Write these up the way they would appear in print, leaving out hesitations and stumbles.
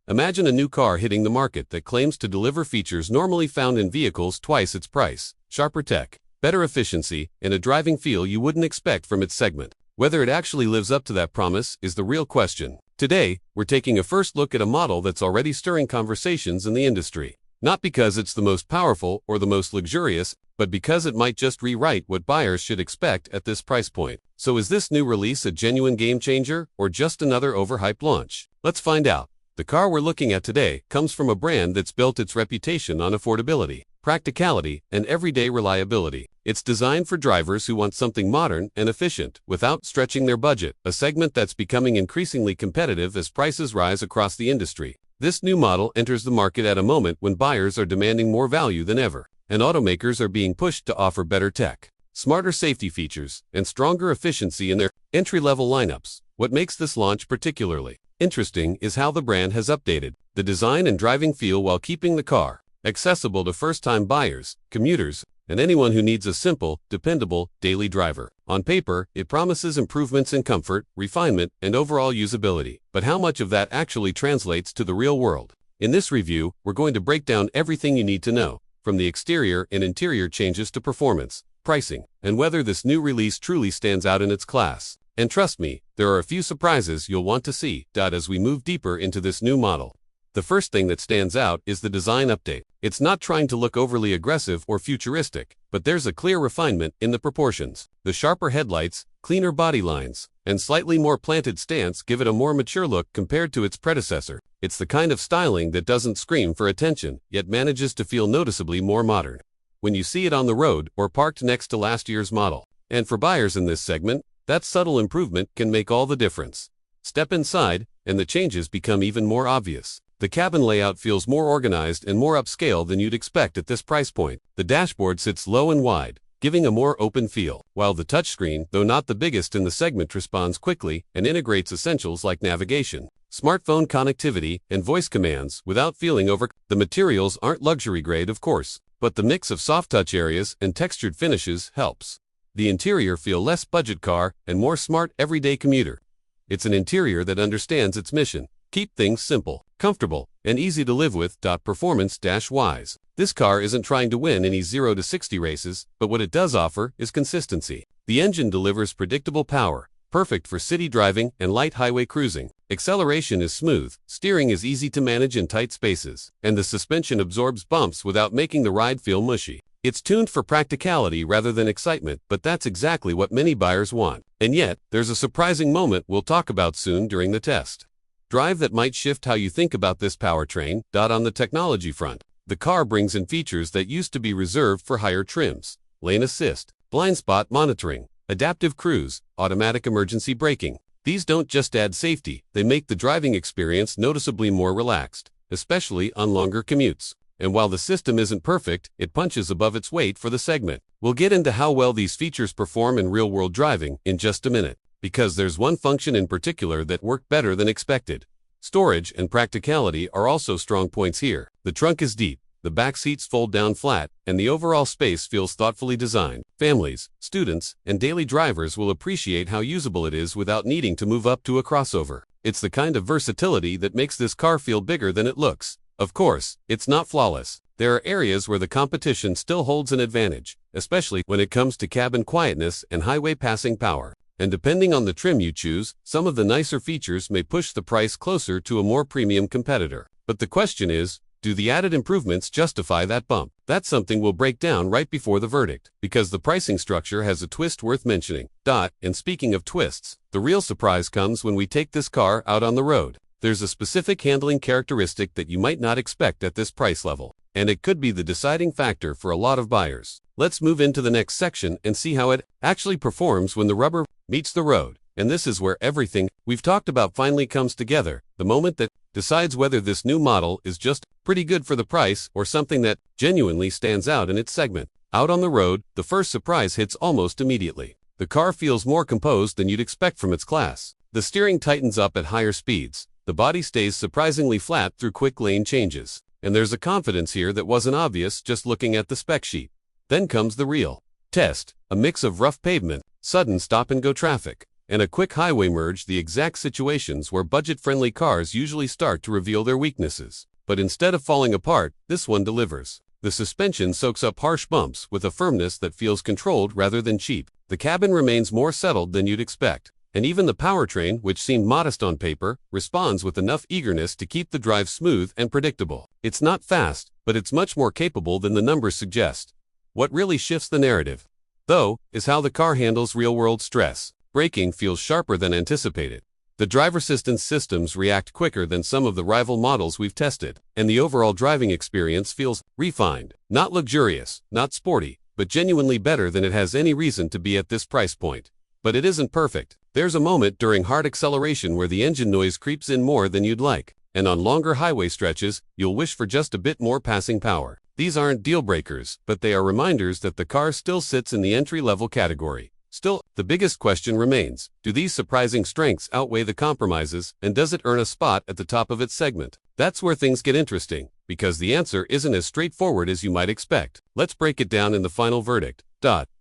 Imagine a new car hitting the market that claims to deliver features normally found in vehicles twice its price, sharper tech, better efficiency, and a driving feel you wouldn't expect from its segment. Whether it actually lives up to that promise is the real question. Today, we're taking a first look at a model that's already stirring conversations in the industry. Not because it's the most powerful or the most luxurious, but because it might just rewrite what buyers should expect at this price point. So is this new release a genuine game changer or just another overhyped launch? Let's find out. The car we're looking at today comes from a brand that's built its reputation on affordability, practicality, and everyday reliability. It's designed for drivers who want something modern and efficient without stretching their budget, a segment that's becoming increasingly competitive as prices rise across the industry. This new model enters the market at a moment when buyers are demanding more value than ever, and automakers are being pushed to offer better tech, smarter safety features, and stronger efficiency in their entry-level lineups. What makes this launch particularly interesting is how the brand has updated the design and driving feel while keeping the car accessible to first-time buyers, commuters, and anyone who needs a simple, dependable, daily driver. On paper, it promises improvements in comfort, refinement, and overall usability. But how much of that actually translates to the real world? In this review, we're going to break down everything you need to know, from the exterior and interior changes to performance, pricing, and whether this new release truly stands out in its class. And trust me, there are a few surprises you'll want to see, as we move deeper into this new model. The first thing that stands out is the design update. It's not trying to look overly aggressive or futuristic, but there's a clear refinement in the proportions. The sharper headlights, cleaner body lines, and slightly more planted stance give it a more mature look compared to its predecessor. It's the kind of styling that doesn't scream for attention, yet manages to feel noticeably more modern when you see it on the road or parked next to last year's model. And for buyers in this segment, that subtle improvement can make all the difference. Step inside, and the changes become even more obvious. The cabin layout feels more organized and more upscale than you'd expect at this price point. The dashboard sits low and wide, giving a more open feel, while the touchscreen, though not the biggest in the segment, responds quickly and integrates essentials like navigation, smartphone connectivity, and voice commands without feeling over. The materials aren't luxury grade, of course, but the mix of soft touch areas and textured finishes helps the interior feel less budget car and more smart everyday commuter. It's an interior that understands its mission: keep things simple, comfortable, and easy to live with. Performance-wise, this car isn't trying to win any 0 to 60 races, but what it does offer is consistency. The engine delivers predictable power, perfect for city driving and light highway cruising. Acceleration is smooth, steering is easy to manage in tight spaces, and the suspension absorbs bumps without making the ride feel mushy. It's tuned for practicality rather than excitement, but that's exactly what many buyers want. And yet, there's a surprising moment we'll talk about soon during the test drive that might shift how you think about this powertrain. On the technology front, the car brings in features that used to be reserved for higher trims: lane assist, blind spot monitoring, adaptive cruise, automatic emergency braking. These don't just add safety, they make the driving experience noticeably more relaxed, especially on longer commutes. And while the system isn't perfect, it punches above its weight for the segment. We'll get into how well these features perform in real-world driving in just a minute, because there's one function in particular that worked better than expected. Storage and practicality are also strong points here. The trunk is deep, the back seats fold down flat, and the overall space feels thoughtfully designed. Families, students, and daily drivers will appreciate how usable it is without needing to move up to a crossover. It's the kind of versatility that makes this car feel bigger than it looks. Of course, it's not flawless. There are areas where the competition still holds an advantage, especially when it comes to cabin quietness and highway passing power. And depending on the trim you choose, some of the nicer features may push the price closer to a more premium competitor. But the question is, do the added improvements justify that bump? That's something we'll break down right before the verdict, because the pricing structure has a twist worth mentioning. And speaking of twists, the real surprise comes when we take this car out on the road. There's a specific handling characteristic that you might not expect at this price level, and it could be the deciding factor for a lot of buyers. Let's move into the next section and see how it actually performs when the rubber meets the road. And this is where everything we've talked about finally comes together, the moment that decides whether this new model is just pretty good for the price or something that genuinely stands out in its segment. Out on the road, the first surprise hits almost immediately. The car feels more composed than you'd expect from its class. The steering tightens up at higher speeds. The body stays surprisingly flat through quick lane changes. And there's a confidence here that wasn't obvious just looking at the spec sheet. Then comes the real test, a mix of rough pavement, sudden stop-and-go traffic, and a quick highway merge, the exact situations where budget-friendly cars usually start to reveal their weaknesses. But instead of falling apart, this one delivers. The suspension soaks up harsh bumps with a firmness that feels controlled rather than cheap. The cabin remains more settled than you'd expect. And even the powertrain, which seemed modest on paper, responds with enough eagerness to keep the drive smooth and predictable. It's not fast, but it's much more capable than the numbers suggest. What really shifts the narrative, though, is how the car handles real-world stress. Braking feels sharper than anticipated. The driver assistance systems react quicker than some of the rival models we've tested, and the overall driving experience feels refined. Not luxurious, not sporty, but genuinely better than it has any reason to be at this price point. But it isn't perfect. There's a moment during hard acceleration where the engine noise creeps in more than you'd like, and on longer highway stretches, you'll wish for just a bit more passing power. These aren't deal breakers, but they are reminders that the car still sits in the entry-level category. Still, the biggest question remains, do these surprising strengths outweigh the compromises, and does it earn a spot at the top of its segment? That's where things get interesting, because the answer isn't as straightforward as you might expect. Let's break it down in the final verdict.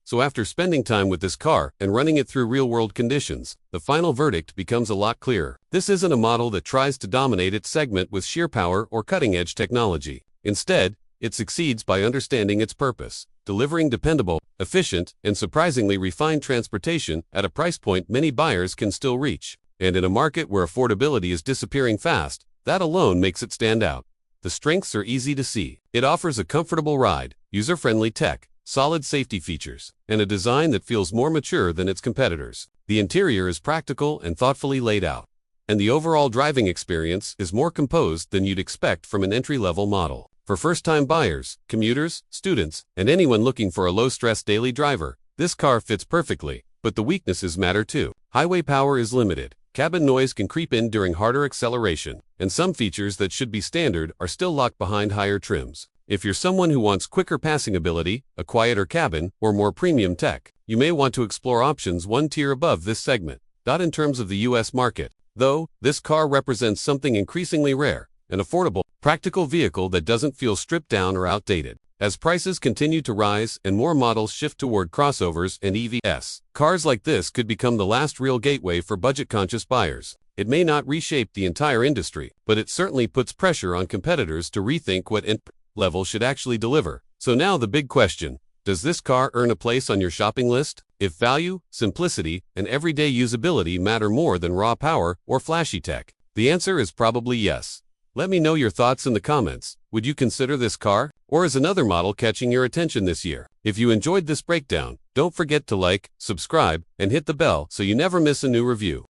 So after spending time with this car and running it through real-world conditions, the final verdict becomes a lot clearer. This isn't a model that tries to dominate its segment with sheer power or cutting-edge technology. Instead, it succeeds by understanding its purpose, delivering dependable, efficient, and surprisingly refined transportation at a price point many buyers can still reach. And in a market where affordability is disappearing fast, that alone makes it stand out. The strengths are easy to see. It offers a comfortable ride, user-friendly tech, solid safety features, and a design that feels more mature than its competitors. The interior is practical and thoughtfully laid out, and the overall driving experience is more composed than you'd expect from an entry-level model. For first-time buyers, commuters, students, and anyone looking for a low-stress daily driver, this car fits perfectly, but the weaknesses matter too. Highway power is limited, cabin noise can creep in during harder acceleration, and some features that should be standard are still locked behind higher trims. If you're someone who wants quicker passing ability, a quieter cabin, or more premium tech, you may want to explore options one tier above this segment. In terms of the US market, though, this car represents something increasingly rare, an affordable, practical vehicle that doesn't feel stripped down or outdated. As prices continue to rise and more models shift toward crossovers and EVs, cars like this could become the last real gateway for budget-conscious buyers. It may not reshape the entire industry, but it certainly puts pressure on competitors to rethink what level should actually deliver. So now the big question, does this car earn a place on your shopping list? If value, simplicity, and everyday usability matter more than raw power or flashy tech, the answer is probably yes. Let me know your thoughts in the comments. Would you consider this car? Or is another model catching your attention this year? If you enjoyed this breakdown, don't forget to like, subscribe, and hit the bell so you never miss a new review.